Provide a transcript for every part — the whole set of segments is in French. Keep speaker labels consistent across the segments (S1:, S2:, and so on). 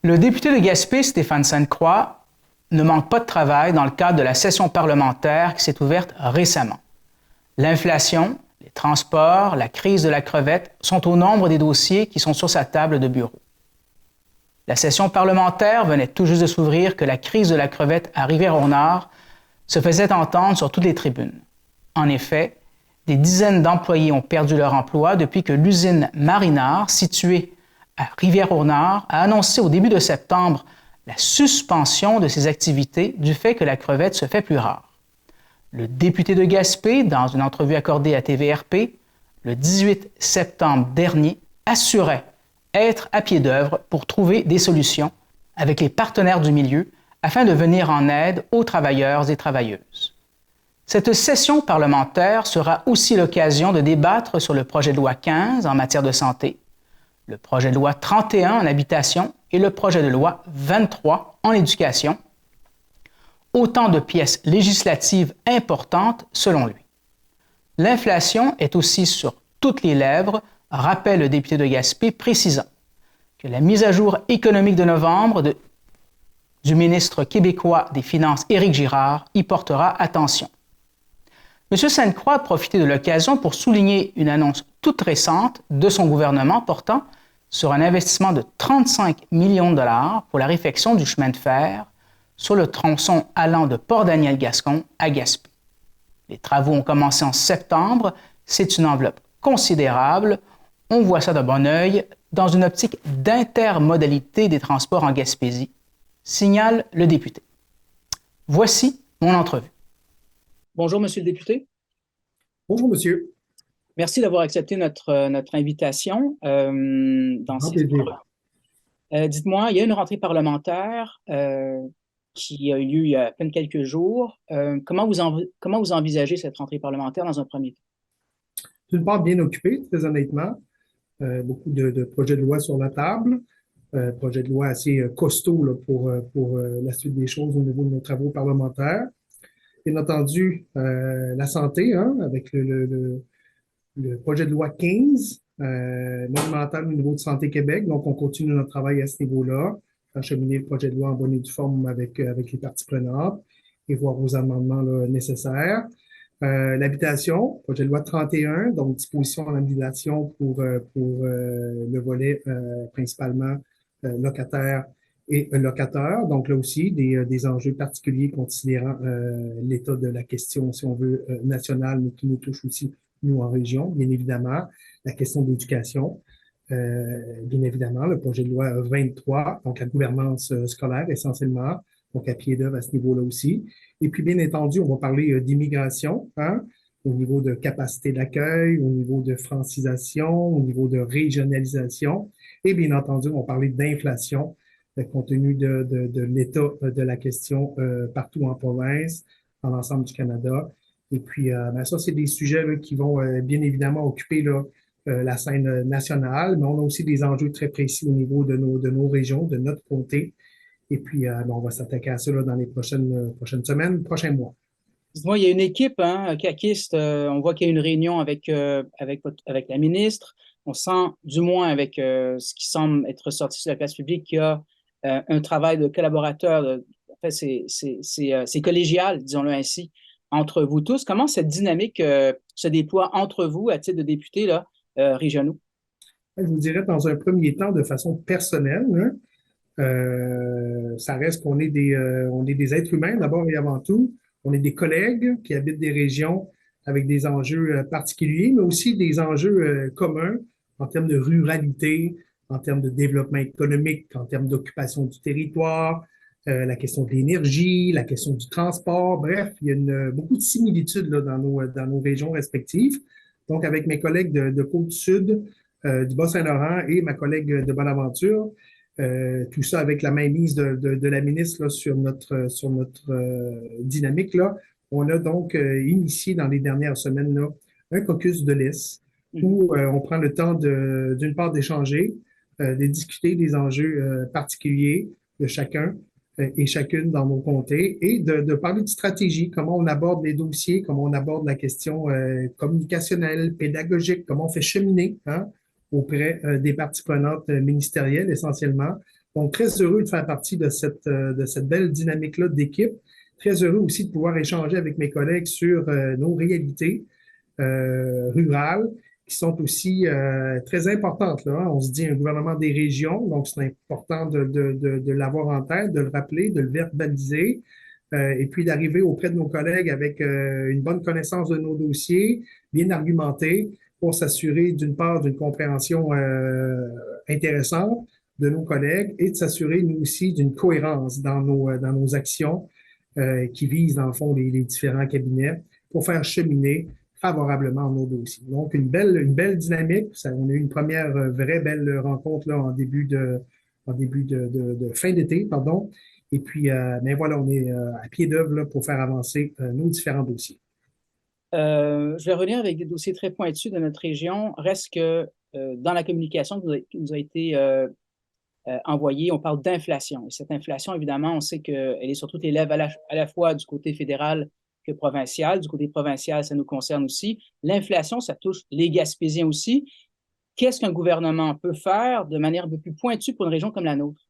S1: Le député de Gaspé, Stéphane Sainte-Croix, ne manque pas de travail dans le cadre de la session parlementaire qui s'est ouverte récemment. L'inflation, les transports, la crise de la crevette sont au nombre des dossiers qui sont sur sa table de bureau. La session parlementaire venait tout juste de s'ouvrir que la crise de la crevette à Rivière-au-Nord se faisait entendre sur toutes les tribunes. En effet, des dizaines d'employés ont perdu leur emploi depuis que l'usine Marinard, située à Rivière-au-Nord, a annoncé au début de septembre la suspension de ses activités du fait que la crevette se fait plus rare. Le député de Gaspé, dans une entrevue accordée à TVRP, le 18 septembre dernier, assurait être à pied d'œuvre pour trouver des solutions avec les partenaires du milieu afin de venir en aide aux travailleurs et travailleuses. Cette session parlementaire sera aussi l'occasion de débattre sur le projet de loi 15 en matière de santé, le projet de loi 31 en habitation et le projet de loi 23 en éducation, autant de pièces législatives importantes selon lui. L'inflation est aussi sur toutes les lèvres, rappelle le député de Gaspé, précisant que la mise à jour économique de novembre du ministre québécois des Finances, Éric Girard, y portera attention. M. Sainte-Croix a profité de l'occasion pour souligner une annonce toute récente de son gouvernement portant sur un investissement de 35 millions de dollars pour la réfection du chemin de fer sur le tronçon allant de Port-Daniel-Gascon à Gaspé. Les travaux ont commencé en septembre. C'est une enveloppe considérable. On voit ça de bon œil dans une optique d'intermodalité des transports en Gaspésie, signale le député. Voici mon entrevue. Bonjour, Monsieur le député.
S2: Bonjour, monsieur.
S1: Merci d'avoir accepté notre invitation. Dites-moi, il y a une rentrée parlementaire qui a eu lieu il y a à peine quelques jours. Comment vous envisagez cette rentrée parlementaire dans un premier temps?
S2: D'une part, bien occupé, très honnêtement. Beaucoup de projets de loi sur la table. Projets de loi assez costauds là, pour la suite des choses au niveau de nos travaux parlementaires. Bien entendu, la santé, hein, avec le projet de loi 15, monumental au niveau de Santé Québec. Donc, on continue notre travail à ce niveau-là, acheminer le projet de loi en bonne et due forme avec les parties prenantes et voir aux amendements là, nécessaires. L'habitation, projet de loi 31, donc disposition en habitation pour le volet principalement locataire et locataire. Donc là aussi, des enjeux particuliers considérant l'état de la question, si on veut, nationale, mais qui nous touche aussi, nous, en région, bien évidemment. La question de l'éducation, bien évidemment, le projet de loi 23, donc la gouvernance scolaire essentiellement, donc à pied d'œuvre à ce niveau-là aussi. Et puis, bien entendu, on va parler d'immigration, hein, au niveau de capacité d'accueil, au niveau de francisation, au niveau de régionalisation. Et bien entendu, on va parler d'inflation, compte tenu de l'état de la question partout en province, dans l'ensemble du Canada. Et puis, ben ça, c'est des sujets là, qui vont bien évidemment occuper là, la scène nationale, mais on a aussi des enjeux très précis au niveau de nos régions, de notre comté. Et puis, ben, on va s'attaquer à ça là, dans les prochaines semaines, prochains mois.
S1: Dites-moi, il y a une équipe caquiste. On voit qu'il y a une réunion avec la ministre. On sent, du moins avec ce qui semble être ressorti sur la place publique, qu'il y a un travail de collaborateur. En fait, c'est collégial, disons-le ainsi, entre vous tous. Comment cette dynamique se déploie entre vous à titre de députés là, régionaux?
S2: Je vous dirais, dans un premier temps, de façon personnelle, hein, ça reste qu'on est on est des êtres humains d'abord et avant tout. On est des collègues qui habitent des régions avec des enjeux particuliers, mais aussi des enjeux communs en termes de ruralité, en termes de développement économique, en termes d'occupation du territoire, la question de l'énergie, la question du transport. Bref, il y a beaucoup de similitudes là, dans nos régions respectives. Donc, avec mes collègues de Côte-Sud, du Bas-Saint-Laurent et ma collègue de Bonaventure, tout ça avec la mainmise de la ministre là, sur notre dynamique. Là. On a donc initié dans les dernières semaines là, un caucus de liste où on prend le temps d'une part d'échanger, de discuter des enjeux particuliers de chacun et chacune dans nos comtés et de parler de stratégie, comment on aborde les dossiers, comment on aborde la question communicationnelle, pédagogique, comment on fait cheminer hein, auprès des parties prenantes ministérielles essentiellement Donc, très heureux de faire partie de cette belle dynamique-là d'équipe. Très heureux aussi de pouvoir échanger avec mes collègues sur nos réalités rurales qui sont aussi très importantes. Là, hein. On se dit un gouvernement des régions, donc c'est important de l'avoir en tête, de le rappeler, de le verbaliser, et puis d'arriver auprès de nos collègues avec une bonne connaissance de nos dossiers, bien argumentés, pour s'assurer d'une part d'une compréhension intéressante de nos collègues et de s'assurer, nous aussi, d'une cohérence dans nos actions qui visent, dans le fond, les différents cabinets pour faire cheminer favorablement nos dossiers. Donc, une belle dynamique. Ça, on a eu une première vraie belle rencontre là, en début de fin d'été, pardon. Et puis, mais voilà, on est à pied d'œuvre là, pour faire avancer nos différents dossiers.
S1: Je vais revenir avec des dossiers très pointus de notre région. Reste que dans la communication qui nous a été envoyée, on parle d'inflation. Et cette inflation, évidemment, on sait qu'elle est sur toutes les lèvres à la fois du côté fédéral que provincial. Du côté provincial, ça nous concerne aussi. L'inflation, ça touche les Gaspésiens aussi. Qu'est-ce qu'un gouvernement peut faire de manière un peu plus pointue pour une région comme la nôtre?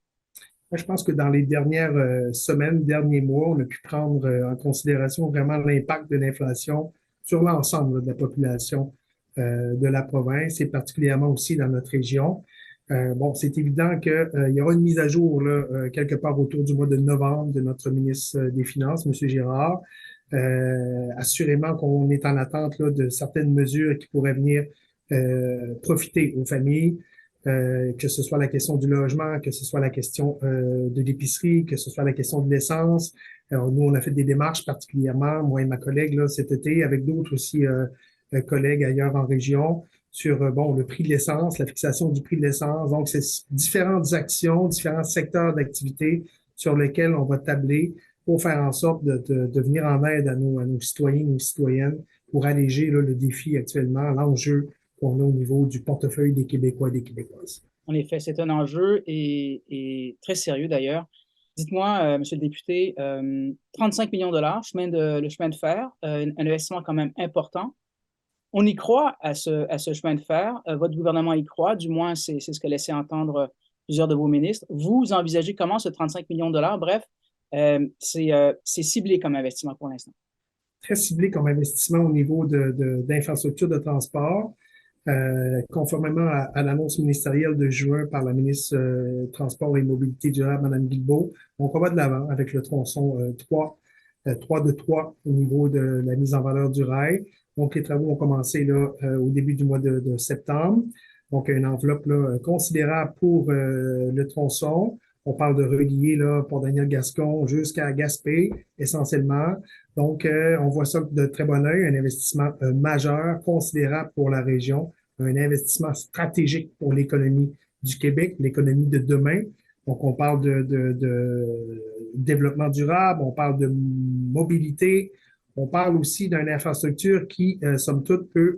S2: Moi, je pense que dans les dernières semaines, derniers mois, on a pu prendre en considération vraiment l'impact de l'inflation sur l'ensemble de la population de la province et particulièrement aussi dans notre région. Bon, c'est évident qu'il y aura une mise à jour là, quelque part autour du mois de novembre de notre ministre des Finances, M. Girard. Assurément qu'on est en attente là, de certaines mesures qui pourraient venir profiter aux familles, que ce soit la question du logement, que ce soit la question de l'épicerie, que ce soit la question de l'essence. Alors, nous, on a fait des démarches particulièrement, moi et ma collègue, là, cet été, avec d'autres aussi collègues ailleurs en région, sur bon le prix de l'essence, la fixation du prix de l'essence. Donc, c'est différentes actions, différents secteurs d'activité sur lesquels on va tabler pour faire en sorte de venir en aide à nos citoyens et nos citoyennes pour alléger là, le défi actuellement, l'enjeu qu'on a au niveau du portefeuille des Québécois et des Québécoises.
S1: En effet, c'est un enjeu et très sérieux d'ailleurs. Dites-moi, Monsieur le député, 35 millions de dollars, le chemin de fer, un investissement quand même important. On y croit à ce chemin de fer. Votre gouvernement y croit, du moins c'est ce que laissait entendre plusieurs de vos ministres. Vous envisagez comment ce 35 millions de dollars? Bref, c'est ciblé comme investissement pour l'instant.
S2: Très ciblé comme investissement au niveau d'infrastructures de transport. Conformément à l'annonce ministérielle de juin par la ministre Transport et Mobilité durable, Mme Guilbeault, donc on va de l'avant avec le tronçon 3 de 3 au niveau de la mise en valeur du rail. Donc, les travaux ont commencé là, au début du mois de septembre. Donc, une enveloppe là, considérable pour le tronçon. On parle de relier là, Port-Daniel-Gascon jusqu'à Gaspé, essentiellement. Donc, on voit ça de très bon œil, un investissement majeur, considérable pour la région, un investissement stratégique pour l'économie du Québec, l'économie de demain. Donc, on parle de développement durable, on parle de mobilité, on parle aussi d'une infrastructure qui, somme toute, peut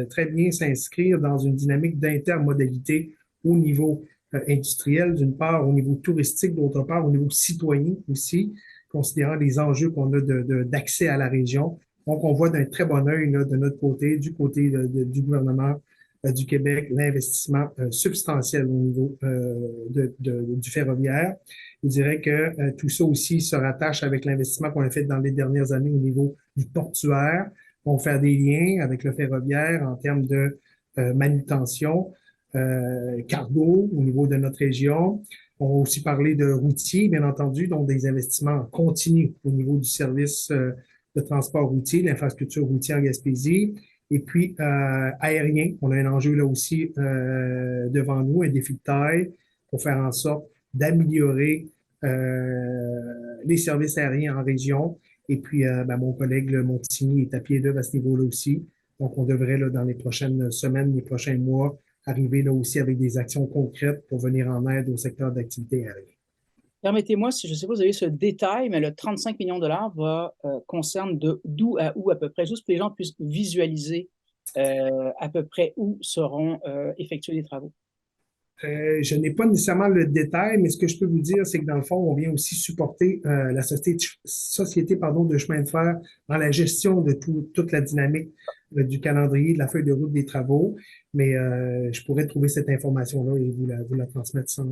S2: très bien s'inscrire dans une dynamique d'intermodalité au niveau industriel, d'une part, au niveau touristique, d'autre part, au niveau citoyen aussi, considérant les enjeux qu'on a d'accès à la région. Donc, on voit d'un très bon œil là, de notre côté, du côté du gouvernement du Québec, l'investissement substantiel au niveau du ferroviaire. Je dirais que tout ça aussi se rattache avec l'investissement qu'on a fait dans les dernières années au niveau du portuaire. On va faire des liens avec le ferroviaire en termes de manutention, cargo au niveau de notre région. On va aussi parler de routiers, bien entendu, donc des investissements continus au niveau du service de transport routier, l'infrastructure routière en Gaspésie. Et puis, aérien, on a un enjeu là aussi devant nous, un défi de taille pour faire en sorte d'améliorer les services aériens en région. Et puis, mon collègue le Montigny est à pied d'œuvre à ce niveau-là aussi. Donc, on devrait, là, dans les prochaines semaines, les prochains mois, arriver là aussi avec des actions concrètes pour venir en aide au secteur d'activité aérienne.
S1: Permettez-moi, si je sais pas si vous avez ce détail, mais le 35 millions de dollars concerne d'où à où à peu près, juste pour que les gens puissent visualiser à peu près où seront effectués les travaux.
S2: Je n'ai pas nécessairement le détail, mais ce que je peux vous dire, c'est que dans le fond, on vient aussi supporter la société de chemin de fer dans la gestion de toute la dynamique du calendrier, de la feuille de route des travaux. Mais je pourrais trouver cette information-là et vous la transmettre sans.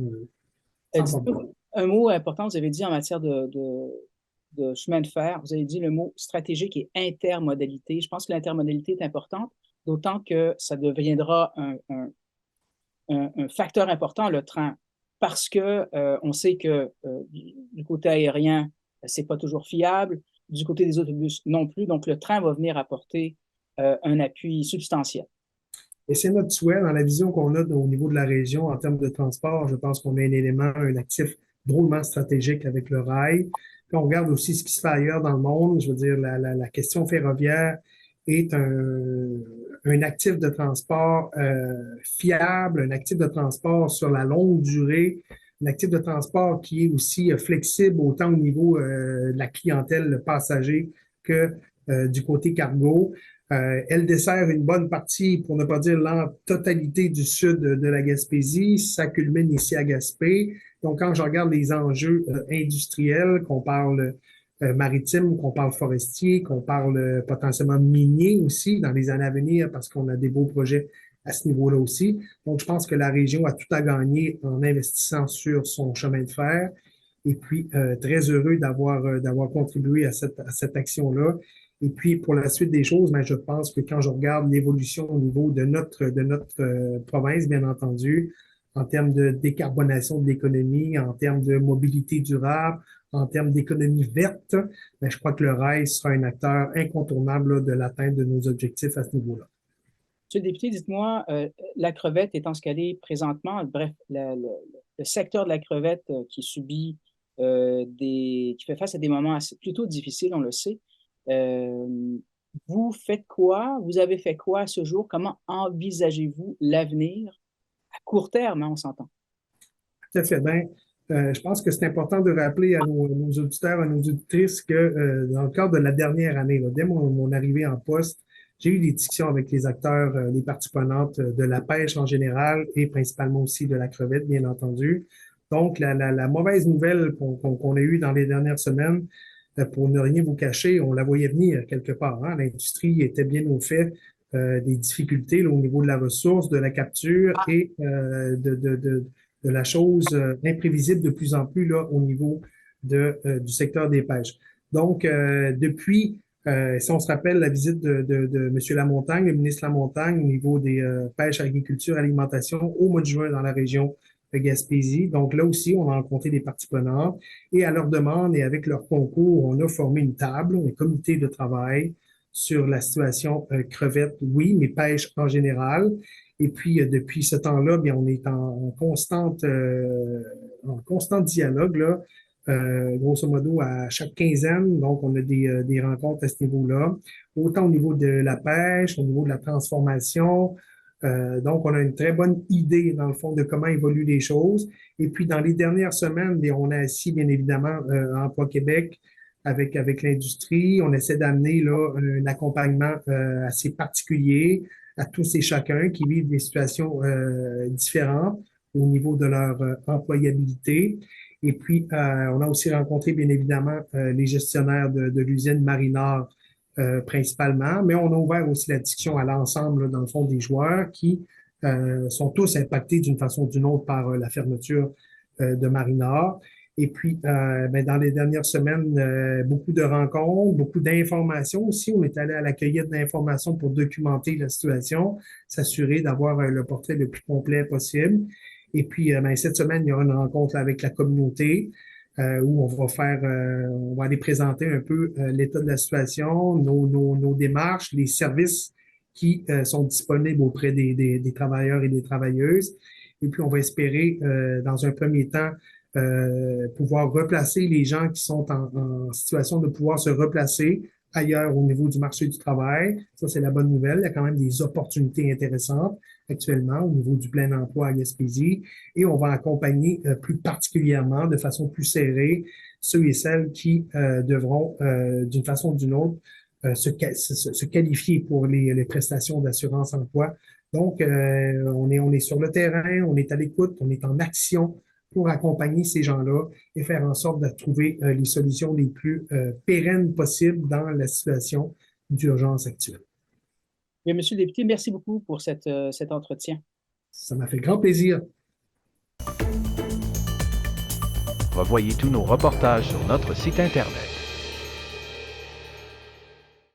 S2: sans
S1: Dites-moi
S2: problème.
S1: un mot important, vous avez dit en matière de chemin de fer, vous avez dit le mot stratégique et intermodalité. Je pense que l'intermodalité est importante, d'autant que ça deviendra un facteur important, le train, parce que on sait que du côté aérien, c'est pas toujours fiable, du côté des autobus non plus, donc le train va venir apporter un appui substantiel.
S2: Et c'est notre souhait dans la vision qu'on a au niveau de la région en termes de transport. Je pense qu'on a un élément, un actif drôlement stratégique avec le rail. Puis on regarde aussi ce qui se fait ailleurs dans le monde. Je veux dire, la question ferroviaire est un actif de transport fiable, un actif de transport sur la longue durée, un actif de transport qui est aussi flexible autant au niveau de la clientèle, le passager, que du côté cargo. Elle dessert une bonne partie, pour ne pas dire la totalité du sud de la Gaspésie. Ça culmine ici à Gaspé. Donc, quand je regarde les enjeux industriels, qu'on parle maritime, qu'on parle forestier, qu'on parle potentiellement minier aussi dans les années à venir, parce qu'on a des beaux projets à ce niveau-là aussi. Donc, je pense que la région a tout à gagner en investissant sur son chemin de fer. Et puis, très heureux d'avoir contribué à cette action-là. Et puis, pour la suite des choses, ben, je pense que quand je regarde l'évolution au niveau de notre province, bien entendu, en termes de décarbonation de l'économie, en termes de mobilité durable, en termes d'économie verte, ben, je crois que le rail sera un acteur incontournable là, de l'atteinte de nos objectifs à ce niveau-là.
S1: Monsieur le député, dites-moi, la crevette étant ce qu'elle est présentement, bref, le secteur de la crevette qui subit qui fait face à des moments plutôt difficiles, on le sait. Vous faites quoi? Vous avez fait quoi à ce jour? Comment envisagez-vous l'avenir à court terme, hein, on s'entend?
S2: Tout à fait. Ben, je pense que c'est important de rappeler à nos auditeurs, à nos auditrices que dans le cadre de la dernière année, là, dès mon arrivée en poste, j'ai eu des discussions avec les acteurs, les parties prenantes de la pêche en général et principalement aussi de la crevette, bien entendu. Donc, la mauvaise nouvelle qu'on a eue dans les dernières semaines, pour ne rien vous cacher, on la voyait venir quelque part. Hein? L'industrie était bien au fait des difficultés là, au niveau de la ressource, de la capture et de la chose imprévisible de plus en plus là, au niveau du secteur des pêches. Donc, depuis, si on se rappelle la visite de M. Lamontagne, le ministre Lamontagne, au niveau des pêches, agriculture, alimentation, au mois de juin dans la région de Gaspésie. Donc, là aussi, on a rencontré des parties prenantes et à leur demande et avec leur concours, on a formé une table, un comité de travail sur la situation crevette, oui, mais pêche en général. Et puis, depuis ce temps-là, bien, on est en constant dialogue, là, grosso modo, à chaque quinzaine. Donc, on a des rencontres à ce niveau-là, autant au niveau de la pêche, au niveau de la transformation. Donc, on a une très bonne idée, dans le fond, de comment évoluent les choses. Et puis, dans les dernières semaines, bien, on a assis, bien évidemment, Emploi Québec avec l'industrie. On essaie d'amener là un accompagnement assez particulier à tous et chacun qui vivent des situations différentes au niveau de leur employabilité. Et puis, on a aussi rencontré, bien évidemment, les gestionnaires de l'usine Marinard principalement, mais on a ouvert aussi la discussion à l'ensemble, dans le fond, des joueurs qui sont tous impactés d'une façon ou d'une autre par la fermeture de Marinard. Et puis, ben, dans les dernières semaines, beaucoup de rencontres, beaucoup d'informations aussi. On est allé à la cueillette d'informations pour documenter la situation, s'assurer d'avoir le portrait le plus complet possible. Et puis, ben, cette semaine, il y aura une rencontre avec la communauté où on va aller présenter un peu l'état de la situation, nos démarches, les services qui sont disponibles auprès des travailleurs et des travailleuses. Et puis, on va espérer, dans un premier temps, pouvoir replacer les gens qui sont en situation de pouvoir se replacer ailleurs au niveau du marché du travail. Ça, c'est la bonne nouvelle. Il y a quand même des opportunités intéressantes actuellement au niveau du plein emploi à Gaspésie. Et on va accompagner plus particulièrement, de façon plus serrée, ceux et celles qui devront, d'une façon ou d'une autre, se qualifier pour les prestations d'assurance emploi. Donc, on est sur le terrain, on est à l'écoute, on est en action pour accompagner ces gens-là et faire en sorte de trouver les solutions les plus pérennes possibles dans la situation d'urgence actuelle.
S1: Bien, Monsieur le député, merci beaucoup pour cet entretien.
S2: Ça m'a fait grand plaisir.
S3: Revoyez tous nos reportages sur notre site Internet.